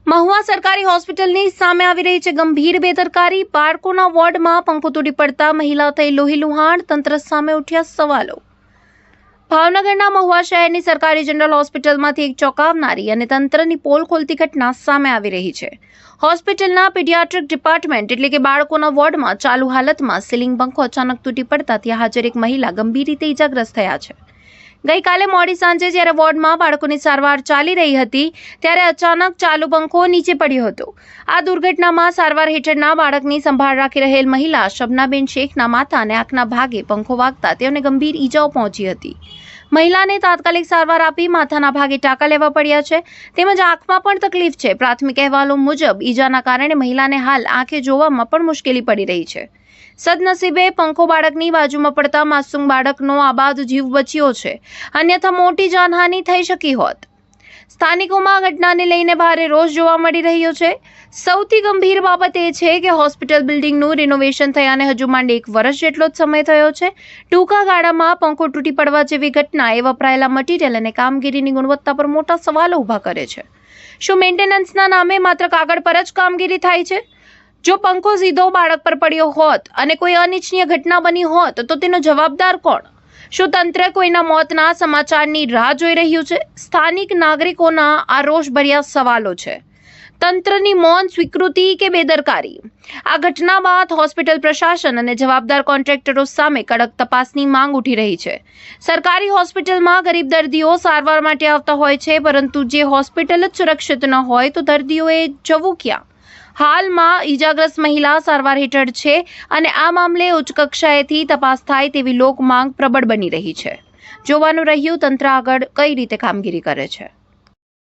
મહુવા સરકારી હોસ્પિટલની સામે આવી રહી છે ગંભીર બેદરકારી। બાળકોના વોર્ડમાં પંખો તૂટી પડતા મહિલા થઈ લોહીલુહાણ, તંત્ર સામે ઉઠ્યા સવાલો। ભાવનગરના મહુવા શહેરની સરકારી જનરલ હોસ્પિટલમાંથી એક ચોંકાવનારી અને તંત્રની પોલ ખોલતી ઘટના સામે આવી રહી છે। હોસ્પિટલના પીડિયાટ્રિક ડિપાર્ટમેન્ટ એટલે કે બાળકોના વોર્ડમાં ચાલુ હાલતમાં સીલિંગ પંખો અચાનક તૂટી પડતા ત્યાં હાજર એક મહિલા ગંભીર રીતે ઇજાગ્રસ્ત થયા છે। ગઈકાલે મોડી સાંજે જ્યારે વોર્ડમાં બાળકોની સારવાર ચાલી રહી હતી ત્યારે અચાનક ચાલુ પંખો નીચે પડ્યો હતો। આ દુર્ઘટનામાં સારવાર હેઠળના બાળકની સંભાળ રાખી રહેલ મહિલા શબનાબેન શેખના માથા અને આંખના ભાગે પંખો વાગતા તેઓને ગંભીર ઈજાઓ પહોંચી હતી। મહિલાને તાત્કાલિક સારવાર આપી માથાના ભાગે ટાંકા લેવા પડ્યા છે તેમજ આંખમાં પણ તકલીફ છે। પ્રાથમિક અહેવાલો મુજબ ઈજાના કારણે મહિલાને હાલ આંખે જોવામાં પણ મુશ્કેલી પડી રહી છે। સદનસીબે પંખો બાળકની બાજુમાં પડતા માસૂમ બાળકનો આબાદ જીવ બચ્યો છે, અન્યથા મોટી જાનહાનિ થઈ શકી હોત। સ્થાનિકોમાં આ ઘટનાને લઈને ભારે રોષ જોવા મળી રહ્યો છે। સૌથી ગંભીર બાબત એ છે કે હોસ્પિટલ બિલ્ડિંગનું રિનોવેશન થયાને હજુ માંડ 1 વર્ષ જેટલો જ સમય થયો છે। ટૂંકા ગાળામાં પંખો તૂટી પડવા જેવી ઘટના એ વપરાયેલા મટીરિયલ અને કામગીરીની ગુણવત્તા પર મોટા સવાલો ઊભા કરે છે। શું મેન્ટેનન્સના નામે માત્ર કાગળ પર જ કામગીરી થાય છે? જો પંખો સીધો બાળક પર પડ્યો હોત અને કોઈ અનિચ્છનીય ઘટના બની હોત તો તેનો જવાબદાર કોણ? શું તંત્ર કોઈના મોતના સમાચારની રાહ જોઈ રહ્યું છે? સ્થાનિક નાગરિકોના આ રોષભર્યા સવાલો છે। તંત્રની મૌન સ્વીકૃતિ કે બેદરકારી? આ ઘટના બાદ હોસ્પિટલ પ્રશાસન અને જવાબદાર કોન્ટ્રાક્ટરો સામે કડક તપાસની માંગ ઉઠી રહી છે। સરકારી હોસ્પિટલમાં ગરીબ દર્દીઓ સારવાર માટે આવતા હોય છે, પરંતુ જે હોસ્પિટલ જ સુરક્ષિત ન હોય તો દર્દીઓએ જવું ક્યાં? હાલમાં ઈજાગ્રસ્ત મહિલા સારવાર હેઠળ છે અને આ મામલે ઉચ્ચ કક્ષાએથી તપાસ થાય તેવી લોક માંગ પ્રબળ બની રહી છે। જોવાનું રહ્યું તંત્ર આગળ કઈ રીતે કામગીરી કરે છે।